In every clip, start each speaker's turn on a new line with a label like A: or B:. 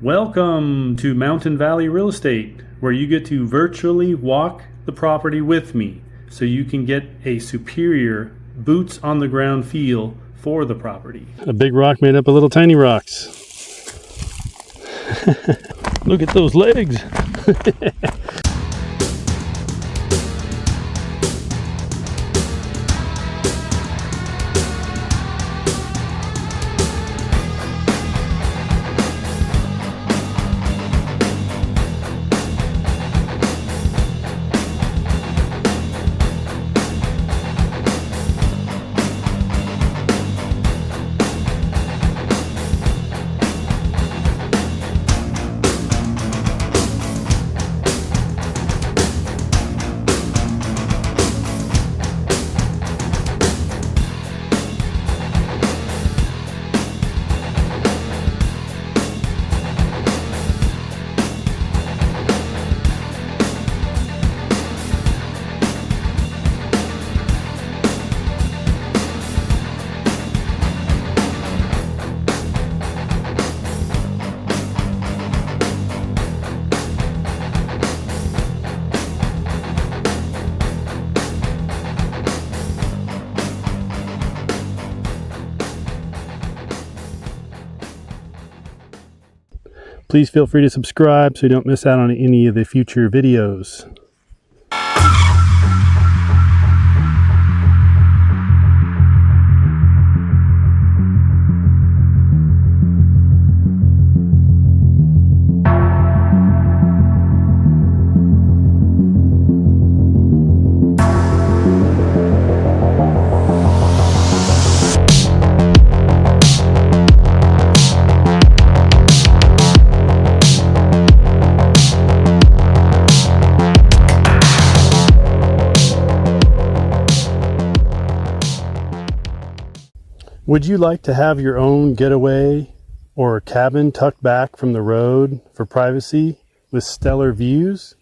A: Welcome to Mountain Valley Real Estate, where you get to virtually walk the property with me so you can get a superior boots on the ground feel for the property.
B: A big rock made up of little tiny rocks. Look at those legs. Please feel free to subscribe so you don't miss out on any of the future videos. Would you like to have your own getaway or cabin tucked back from the road for privacy with stellar views?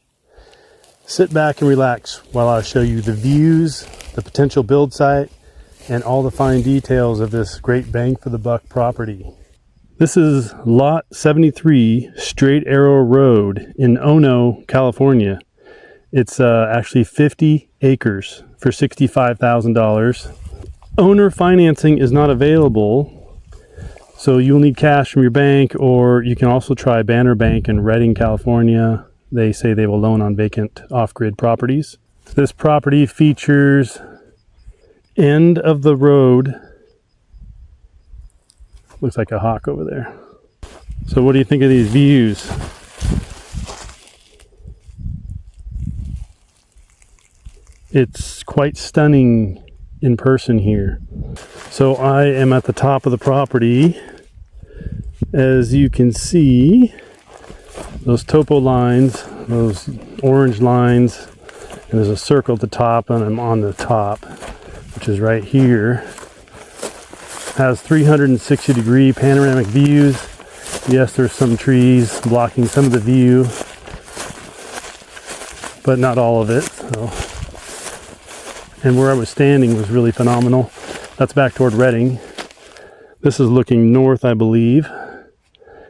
B: Sit back and relax while I show you the views, the potential build site, and all the fine details of this great bang for the buck property. This is lot 73, Straight Arrow Road in Ono, California. It's actually 50 acres for $65,000. Owner financing is not available, so you'll need cash from your bank, or you can also try Banner Bank in Redding, California. They say they will loan on vacant off-grid properties. This property features end of the road. Looks like a hawk over there. So what do you think of these views? It's quite stunning in person here. So I am at the top of the property. As you can see, those topo lines, those orange lines, and there's a circle at the top, and I'm on the top, which is right here. Has 360-degree panoramic views. Yes, there's some trees blocking some of the view, but not all of it. So. And where I was standing was really phenomenal. That's back toward Redding. This is looking north, I believe.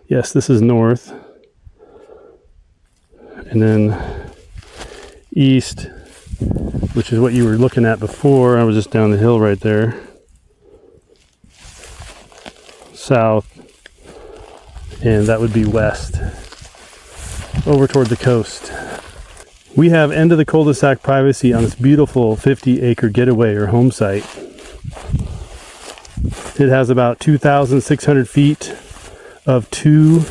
B: Yes, this is north. And then east, which is what you were looking at before. I was just down the hill right there. South. And that would be west. Over toward the coast. We have end of the cul-de-sac privacy on this beautiful 50-acre getaway or home site. It has about 2,600 feet of 2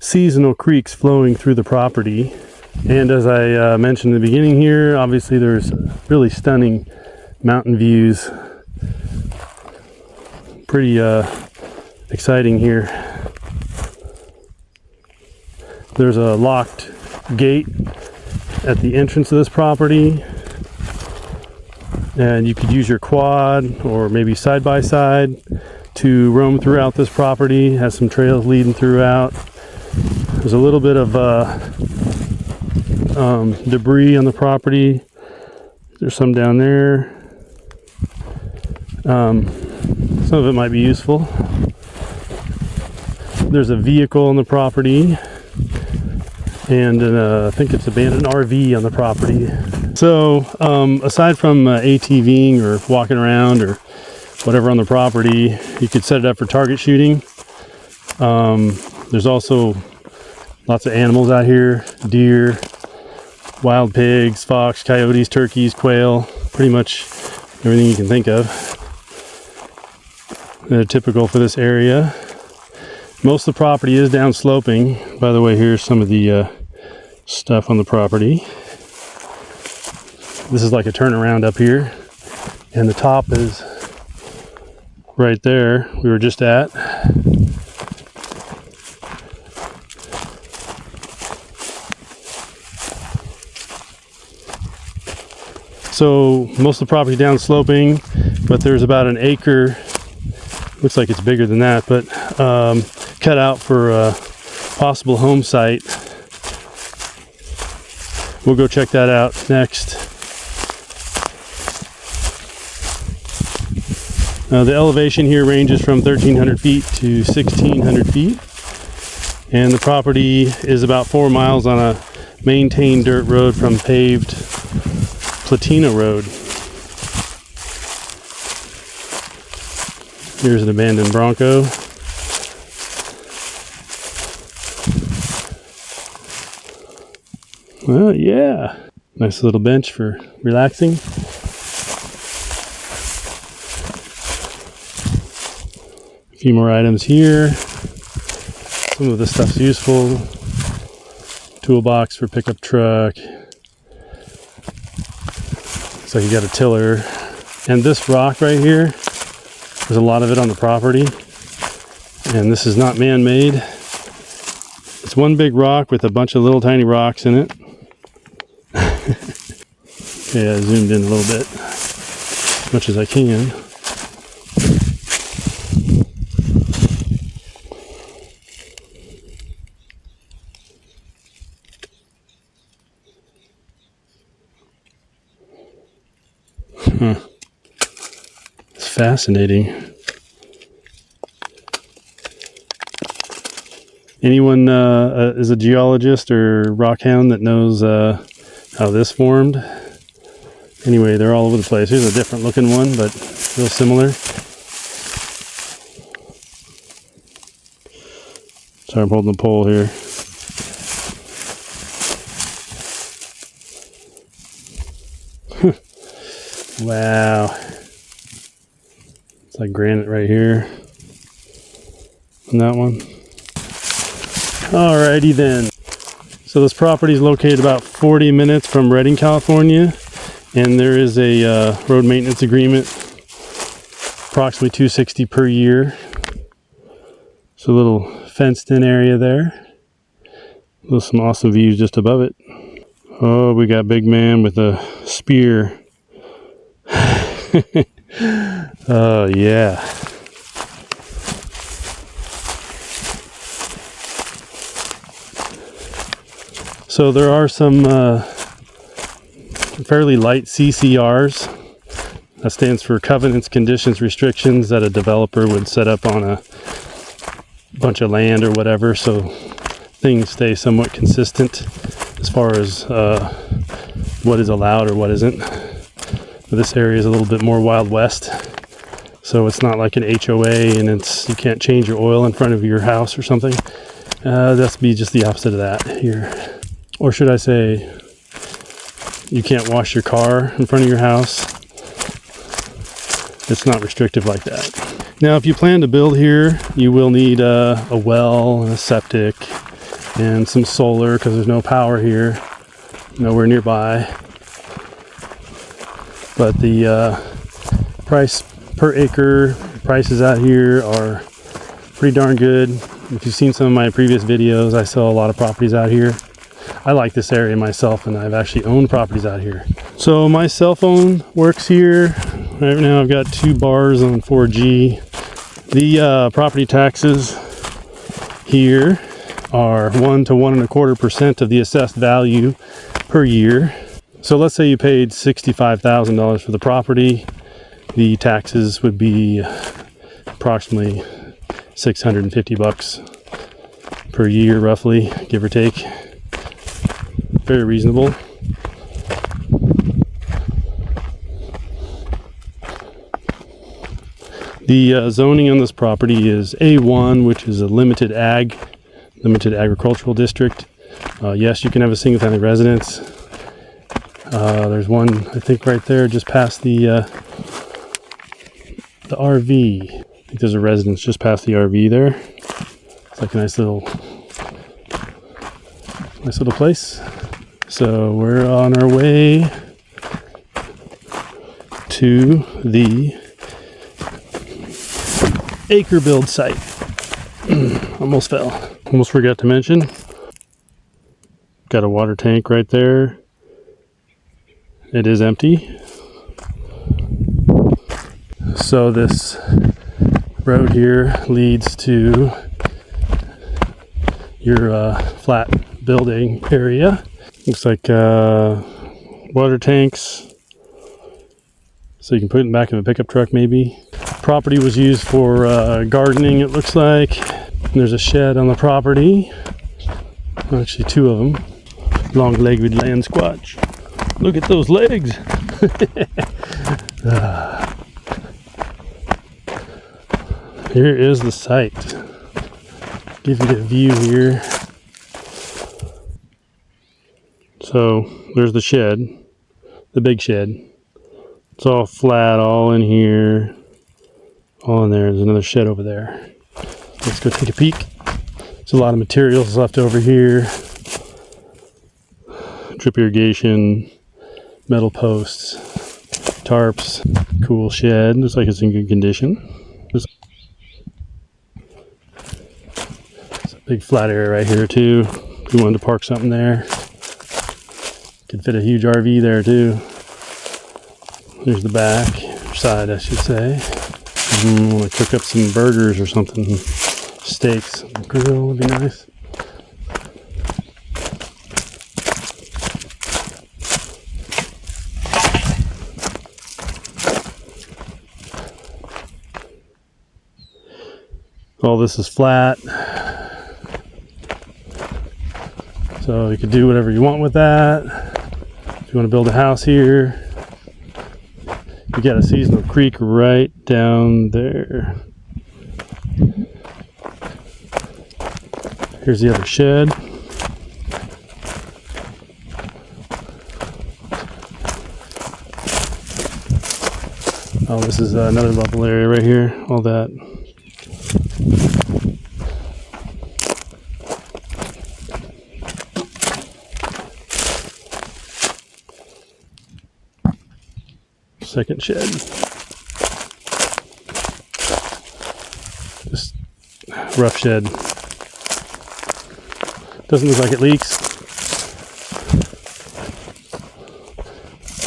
B: seasonal creeks flowing through the property. And as I mentioned in the beginning here, obviously there's really stunning mountain views. Pretty exciting here. There's a locked gate at the entrance of this property, and you could use your quad or maybe side-by-side to roam throughout this property. It has some trails leading throughout. There's a little bit of debris on the property. There's some down there. Some of it might be useful. there's a vehicle on the property, and I think it's abandoned RV on the property. So aside from ATVing or walking around or whatever on the property, you could set it up for target shooting. There's also lots of animals out here: deer, wild pigs, fox, coyotes, turkeys, quail, pretty much everything you can think of. They're typical for this area. Most of the property is down sloping. By the way, here's some of the stuff on the property. This is like a turnaround up here, and the top is right there we were just at. So most of the property down sloping, but there's about an acre, looks like it's bigger than that, but cut out for a possible home site. We'll go check that out next. The elevation here ranges from 1,300 feet to 1,600 feet, and the property is about 4 miles on a maintained dirt road from paved Platina Rd. Here's an abandoned Bronco. Well, yeah, nice little bench for relaxing. A few more items here. Some of the stuff's useful. Toolbox for pickup truck. So you got a tiller. And this rock right here, there's a lot of it on the property. And this is not man-made. It's one big rock with a bunch of little tiny rocks in it. Okay, I zoomed in a little bit, as much as I can. It's fascinating. Anyone is a geologist or rock hound that knows how this formed? Anyway, they're all over the place. Here's a different looking one, but real similar. Sorry, I'm holding the pole here. Wow. It's like granite right here. And that one. Alrighty then. So this property is located about 40 minutes from Redding, California. And there is a road maintenance agreement, approximately $260 per year. So a little fenced in area there. With some awesome views just above it. Oh, we got big man with a spear. Oh yeah. So there are some fairly light CCRs. That stands for covenants, conditions, restrictions that a developer would set up on a bunch of land or whatever, so things stay somewhat consistent as far as what is allowed or what isn't. This area is a little bit more Wild West, so it's not like an HOA and you can't change your oil in front of your house or something. That's be just the opposite of that here. Or should I say, you can't wash your car in front of your house. It's not restrictive like that. Now, if you plan to build here, you will need a well and a septic and some solar, because there's no power here, nowhere nearby. But the price per acre, prices out here are pretty darn good. If you've seen some of my previous videos, I sell a lot of properties out here. I like this area myself, and I've actually owned properties out here. So my cell phone works here. Right now I've got 2 bars on 4G. The property taxes here are 1 to 1.25% of the assessed value per year. So let's say you paid $65,000 for the property. The taxes would be approximately $650 per year, roughly, give or take. Very reasonable. The zoning on this property is A1, which is a limited agricultural district. Yes, you can have a single family residence. There's one, I think, right there just past the RV. I think there's a residence just past the RV there. It's like a nice little place. So we're on our way to the acre build site. Almost fell. Almost forgot to mention, got a water tank right there. It is empty. So this road here leads to your flat building area. Looks like water tanks, so you can put it in the back of a pickup truck maybe. Property was used for gardening, it looks like. And there's a shed on the property. Actually, two of them. Long-legged land squatch. Look at those legs. Here is the site. Give you a view here. So there's the shed, the big shed. It's all flat, all in here, all in there. There's another shed over there. Let's go take a peek. There's a lot of materials left over here. Drip irrigation, metal posts, tarps, cool shed. Looks like it's in good condition. There's a big flat area right here too. If you wanted to park something there. Could fit a huge RV there too. There's the back side, I should say. I want to cook up some burgers or something. Steaks, grill would be nice. All this is flat, so you could do whatever you want with that. If you want to build a house here, you got a seasonal creek right down there. Here's the other shed. Oh, this is another level area right here. All that. Second shed. Just rough shed. Doesn't look like it leaks,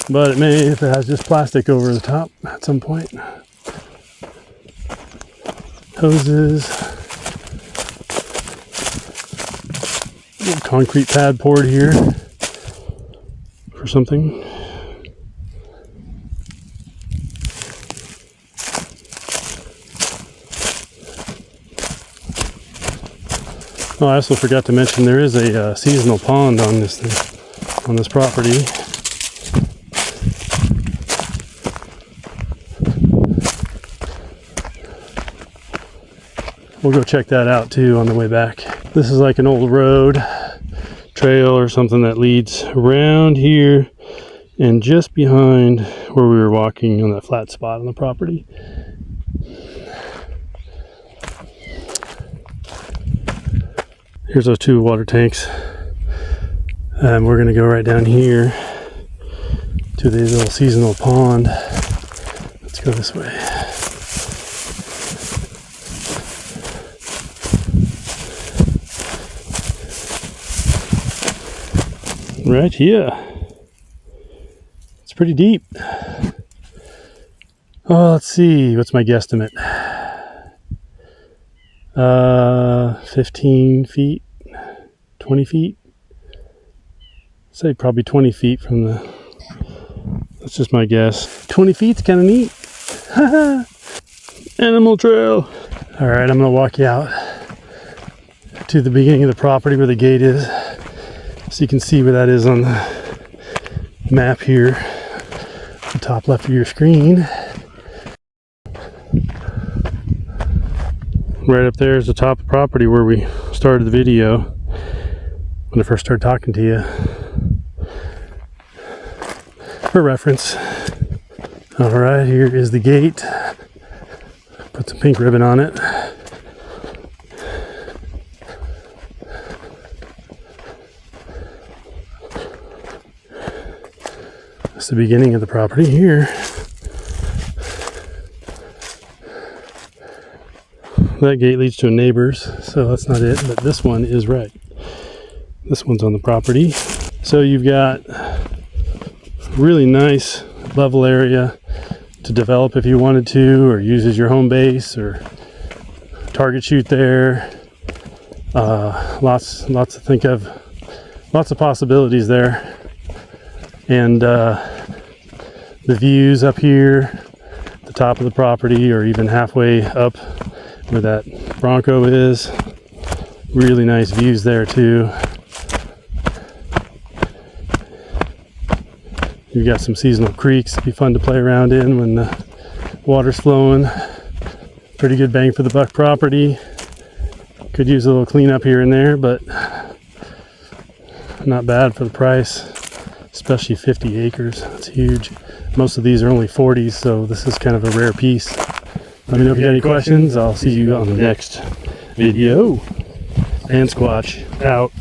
B: but it may if it has just plastic over the top at some point. Hoses. Little concrete pad poured here for something. Oh, I also forgot to mention there is a seasonal pond on this thing, on this property. We'll go check that out too on the way back. This is like an old road, trail or something that leads around here and just behind where we were walking on that flat spot on the property. Here's those two water tanks. We're going to go right down here to the little seasonal pond. Let's go this way. Right here. It's pretty deep. Oh, let's see. What's my guesstimate? 15 feet, 20 feet. I'd say probably 20 feet from the, that's just my guess. 20 feet's kind of neat. Animal trail. All right, I'm gonna walk you out to the beginning of the property where the gate is. So you can see where that is on the map here, the top left of your screen. Right up there is the top of the property where we started the video when I first started talking to you. For reference. Alright, here is the gate. Put some pink ribbon on it. That's the beginning of the property here. That gate leads to a neighbor's, so that's not it, but this one is right. This one's on the property. So you've got really nice level area to develop if you wanted to, or use as your home base, or target shoot there. Lots to think of, lots of possibilities there. And the views up here, the top of the property, or even halfway up where that Bronco is, really nice views there too. You've got some seasonal creeks, it'd be fun to play around in when the water's flowing. Pretty good bang for the buck property. Could use a little cleanup here and there, but not bad for the price, especially 50 acres. That's huge. Most of these are only 40s, so this is kind of a rare piece. Let me know if you got any questions. I'll see you on the next video. And Squatch out.